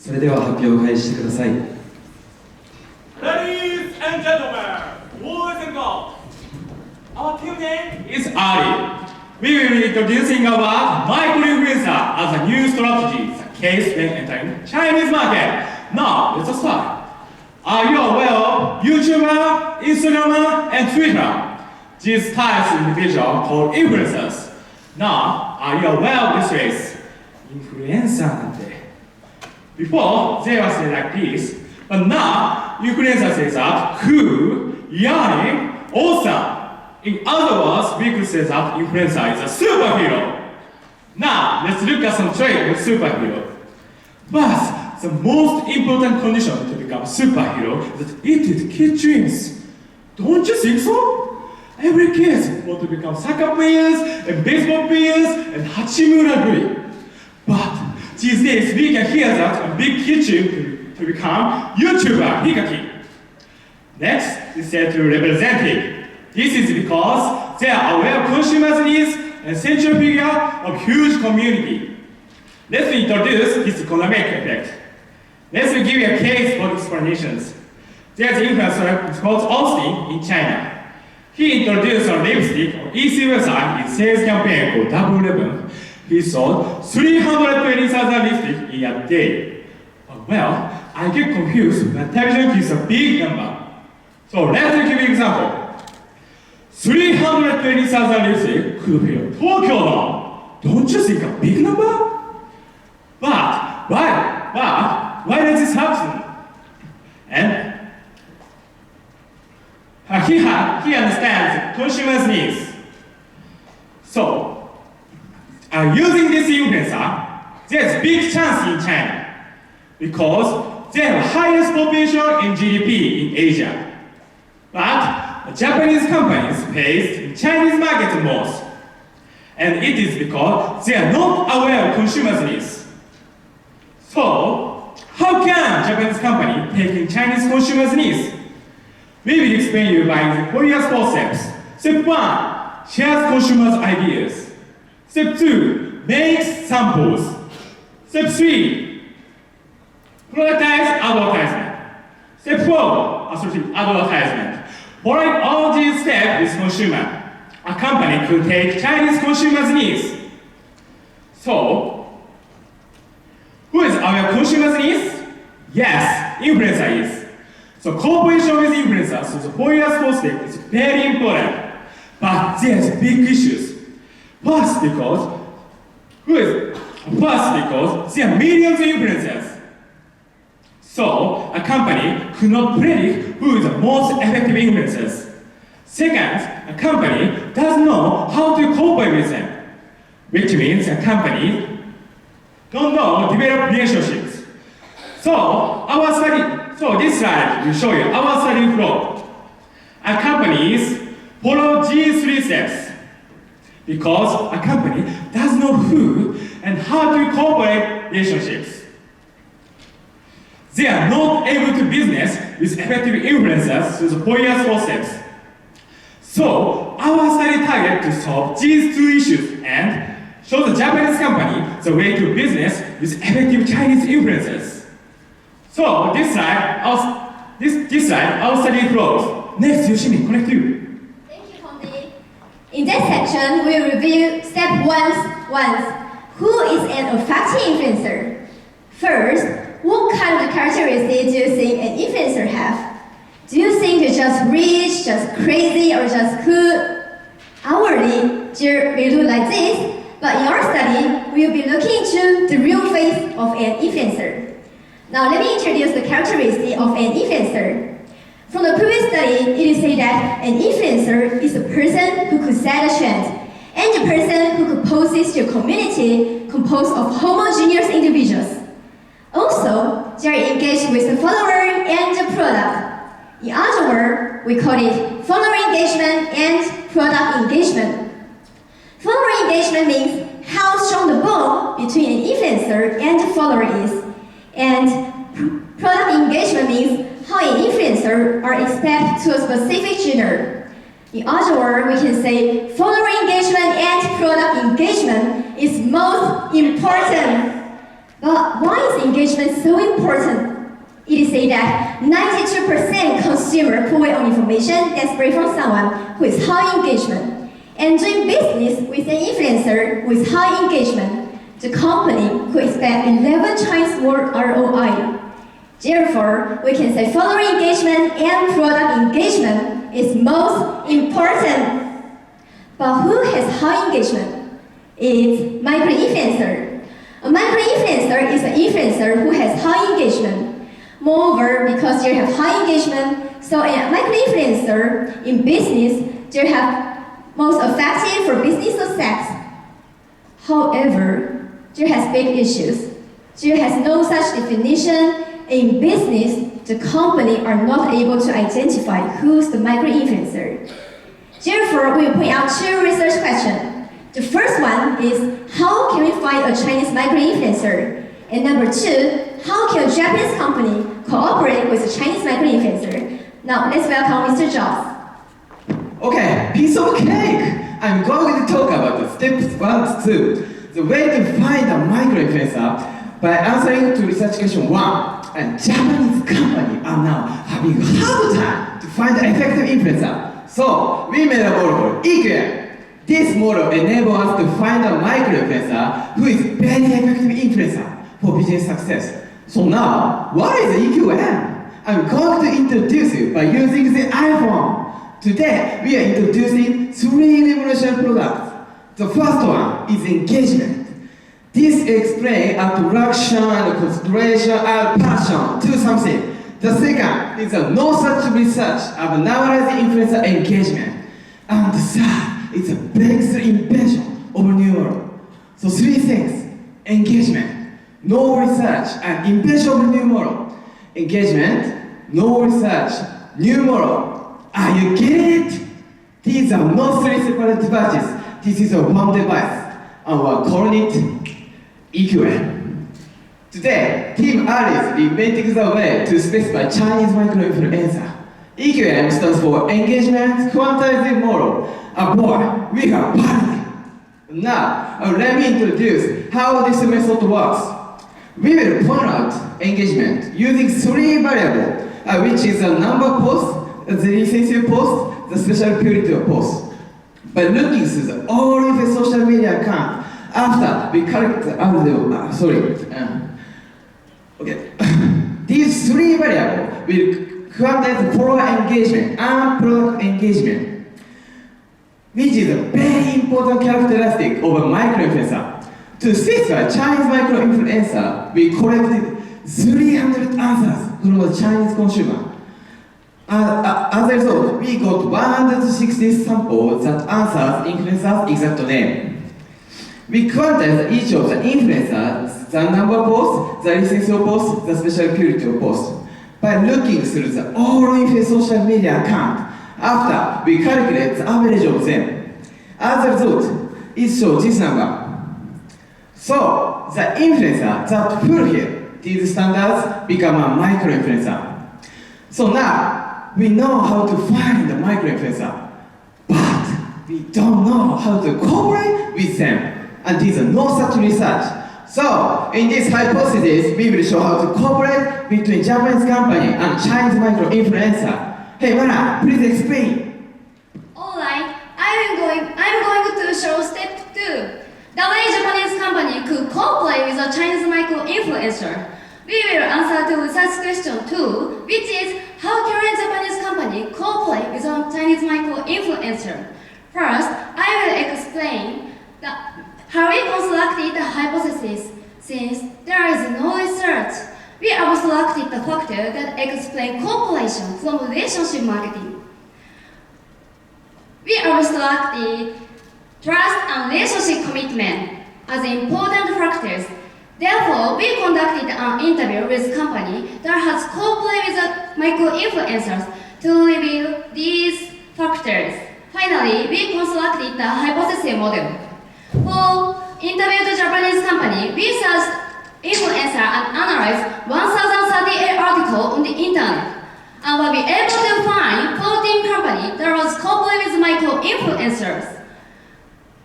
それでは発表を開始してください。 Ladies and gentlemen, boys and girls, our team name is Ali. We will be introducing our micro-influencer as a new strategy, the case when entering Chinese market. Now, let's start. Are you aware of YouTuber, Instagrammer, and Twitter? These types of individuals called influencers. Now, are you aware of this phrase? Influencer なんて。Before, they were said like this, but now, influencer says that cool, yarning, awesome. In other words, we could say that influencer is a superhero. Now, let's look at some traits of superhero. But the most important condition to become a superhero is that it is kid dreams. Don't you think so? Every kid wants to become soccer players and baseball players and Hachimura Gui. But these days we can hear that a big kid dream to become YouTuber Hikaki. Next is said to representing. This is because they are aware of consumers' needs and central figure of huge community. Let's introduce this economic effect. Let's give you a case for explanations. There's an influencer called Austin in China. He introduced a lipstick on EC website in sales campaign called Double 11. He sold 320,000 lipsticks in a day. Well, I get confused when television gives a big number. So let's give you an example. 320,000 lipsticks could be a Tokyo now. Don't you think a big number? But why does this happen? And he understands consumers' needs. So, using this influencer, there's big chance in China because they have highest population in GDP in Asia. But Japanese companies face in Chinese market most. And it is because they are not aware of consumers' needs. So, how can Japanese company take in Chinese consumers' needs? We will explain you by 4 years 4 steps. Step 1, shares consumers' ideas. Step 2, makes samples. Step 3, productize advertisement. Step 4, advertisement. Following all these steps with consumer, a company could take Chinese consumers' needs. So, who is aware of consumers' needs? Yes, influencer is. So cooperation with influencers, so the 4 years 4 step is very important. But there's big issues. First, because there are millions of influencers. So a company could not predict who is the most effective influencers. Second, a company doesn't know how to cooperate with them, which means a company don't know develop relationships. So this slide will show you our study flow. Our companies follow these 3 steps because a company doesn't know who and how to cooperate relationships. They are not able to business with effective influencers through the 4 years 4 steps. So our study target to solve these 2 issues and show the Japanese company the way to business with effective Chinese influencers. So this slide, our study flows. Next, Yoshimi, connect you. Thank you, Hondi. In that section, we will review step 1. Who is an effective influencer? First, what kind of characteristics do you think an influencer have? Do you think you're just rich, just crazy, or just cool? Outwardly, we do like this, but in our study, we will be looking into the real face of an influencer. Now let me introduce the characteristics of an influencer. From the previous study, it is said that an influencer is a person who could set a trend, and a person who could possess your community composed of homogeneous individuals. Also, they are engaged with the follower and the product. In other words, we call it follower engagement and product engagement. Follower engagement means how strong the bond between an influencer and the follower is. And product engagement means how an influencer are exposed to a specific genre. In other words, we can say follower engagement and product engagement is most important. But why is engagement so important. It is said that 92% consumer pull on information that's spread from someone who is high engagement. And doing business with an influencer with high engagement, the company could expect 11 times more ROI. Therefore, we can say follower engagement and product engagement is most important. But who has high engagement? It's micro-influencer. A micro-influencer is an influencer who has high engagement. Moreover, because they have high engagement, so a micro-influencer in business, they have most effective for business success. However, there has big issues. There has no such definition. In business, the company are not able to identify who's the micro-influencer. Therefore, we point out two research questions. The first one is, how can we find a Chinese micro-influencer? And number two, how can a Japanese company cooperate with a Chinese micro-influencer? Now, let's welcome Mr. Joss. Okay, piece of cake! I'm going to talk about the steps 1 to 2. The way to find a micro-influencer by answering to research question 1. And Japanese companies are now having a hard time to find an effective influencer. So, we made a model called EQM. This model enables us to find a micro-influencer who is very effective influencer for business success. So now, what is EQM? I'm going to introduce you by using the iPhone. Today, we are introducing 3 revolutionary products. The first one is engagement. This explains attraction and consideration and passion to something. The second is a no such research of analyzing influencer engagement. And the third is a breakthrough invention of new model. So 3 things: engagement, no research, and invention of new model. Engagement, no research, new model. Are you getting it? These are not 3 separate devices. This is a one device, and we're calling it EQM. Today, Team R is inventing the way to specify Chinese micro-influencer. EQM stands for Engagement Quantitative Model. Boy, we have panic. Now, let me introduce how this method works. We will point out engagement using 3 variables, which is the number of posts, the recency of posts, the special purity of posts. By looking through all of the social media accounts, after we calculate these 3 variables will quantitate follower engagement and product engagement, which is a very important characteristic of a micro-influencer. To specify Chinese micro-influencer, we collected 300 answers from the Chinese consumer. As a result, we got 160 samples that answers influencers' exact name. We quantize each of the influencers, the number of posts, the recency of posts, the special purity of posts. By looking through the all influencer social media account, after we calculate the average of them. As a result, it shows this number. So, the influencer that fulfill these standards become a micro-influencer. So now, we know how to find the micro-influencer, but we don't know how to cooperate with them. And there is no such research. So, in this hypothesis, we will show how to cooperate between Japanese company and Chinese micro-influencer. Hey, Mara, please explain. Alright, I'm going to show step 2. The way Japanese company could cooperate with a Chinese micro-influencer. We will answer to such question 2, which is how can a Japanese company cooperate with a Chinese micro-influencer. First, I will explain how we constructed the hypothesis. Since there is no research, we abstracted the factor that explain cooperation from relationship marketing. We abstracted trust and relationship commitment as important factors. Therefore, we conducted an interview with company that has cooperated with the micro-influencers to reveal these factors. Finally, we constructed the hypothesis model. For interviewed Japanese company, we searched influencer and analyzed 1,038 articles on the internet, and were able to find 14 companies that was cooperating with micro-influencers.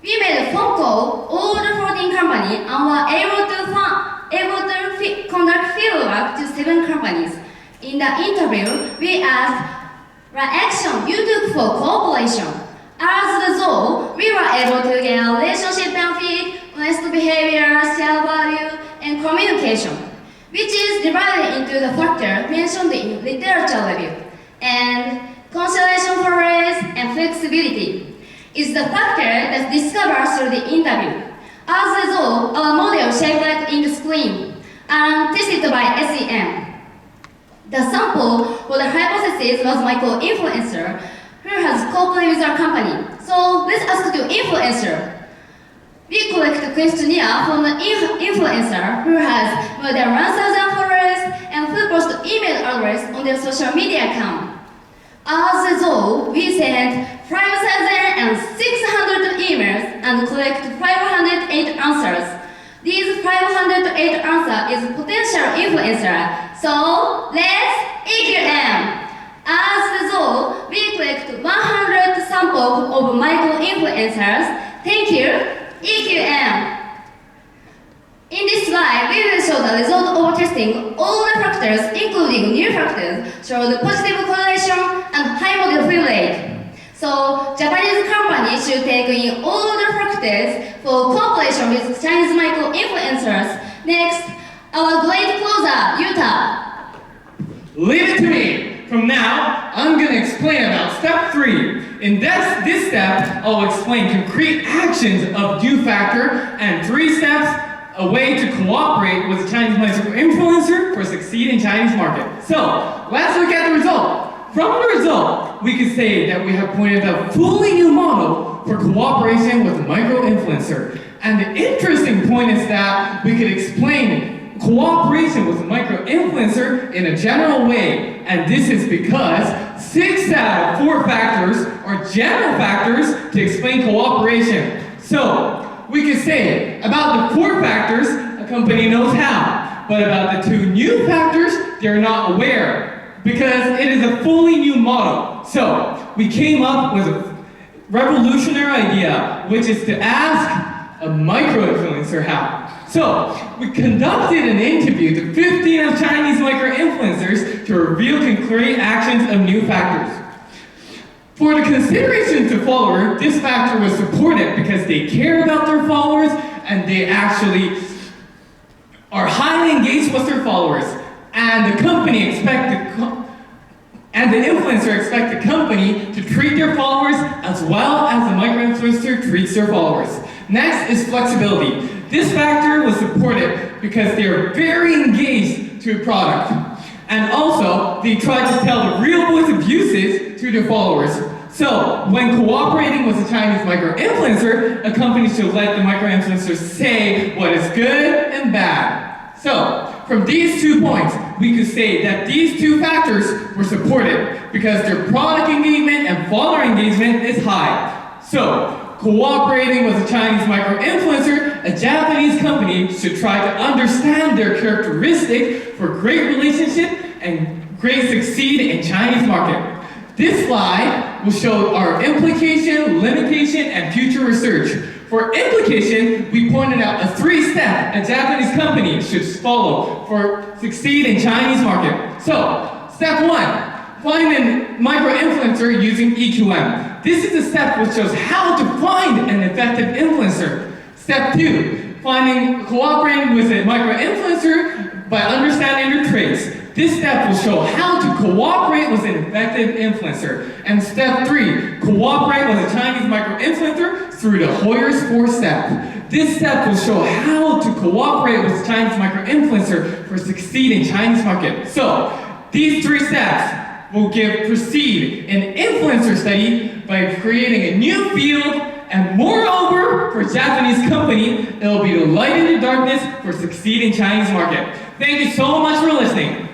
We made a phone call all the 14 companies and were able to conduct fieldwork 7 companies. In the interview, we asked what action you took for cooperation. As a result, we were able to get a relationship benefit, honest behavior, share value, and communication, which is divided into the factor mentioned in literature review. And consideration for race and flexibility is the factor that's discovered through the interview. As a result, our model shaped like in the screen and tested by SEM. The sample for the hypothesis was micro-influencer who has cooperated with our company. So let's ask the influencer. We collect a questionnaire from the influencer who has more than 1,000 followers and who posts email address on their social media account. As a result, we sent 5,600 emails and collect 508 answers. These 508 answers is potential influencer. So let's EQM. As a result, we collect 100 samples of micro-influencers. Thank you, EQM. In this slide, we will show the result of testing all the factors, including new factors, show the positive correlation and high model fill rate. So, Japanese companies should take in all the factors for cooperation with Chinese micro-influencers. Next, our great closer, Yuta. Leave it to me. From now, I'm going to explain about step 3. In this step, I'll explain concrete actions of new factor and 3 steps a way to cooperate with a Chinese micro-influencer for succeed in Chinese market. So, let's look at the result. From the result, we can say that we have pointed out a fully new model for cooperation with a micro-influencer. And the interesting point is that we could explain cooperation with a micro-influencer in a general way. And this is because 6 out of 4 factors are general factors to explain cooperation. So, we can say about the 4 factors, a company knows how. But about the 2 new factors, they're not aware. Because it is a fully new model. So, we came up with a revolutionary idea, which is to ask a micro-influencer how. So, we conducted an interview to 15 of Chinese micro-influencers to reveal concrete actions of new factors. For the consideration to follower, this factor was supported because they care about their followers and they actually are highly engaged with their followers. And the company and the influencer expect the company to treat their followers as well as the micro-influencer treats their followers. Next is flexibility. This factor was supported because they are very engaged to a product. And also, they try to tell the real voice of usage to their followers. So, when cooperating with a Chinese micro-influencer, a company should let the micro-influencer say what is good and bad. So, from these 2 points, we could say that these 2 factors were supported because their product engagement and follower engagement is high. So, cooperating with a Chinese micro-influencer, a Japanese company should try to understand their characteristic for great relationship and great succeed in Chinese market. This slide will show our implication, limitation, and future research. For implication, we pointed out a 3-step a Japanese company should follow for succeed in Chinese market. So, step 1, find a micro-influencer using EQM. This is a step which shows how to find an effective influencer. Step 2, cooperating with a micro-influencer by understanding their traits. This step will show how to cooperate with an effective influencer. And step 3, cooperate with a Chinese micro-influencer through the Hoyer's 4-step. This step will show how to cooperate with a Chinese micro-influencer for succeed in Chinese market. So, these 3 steps will proceed an influencer study by creating a new field, and moreover, for Japanese company, it will be the light in the darkness for succeed in Chinese market. Thank you so much for listening.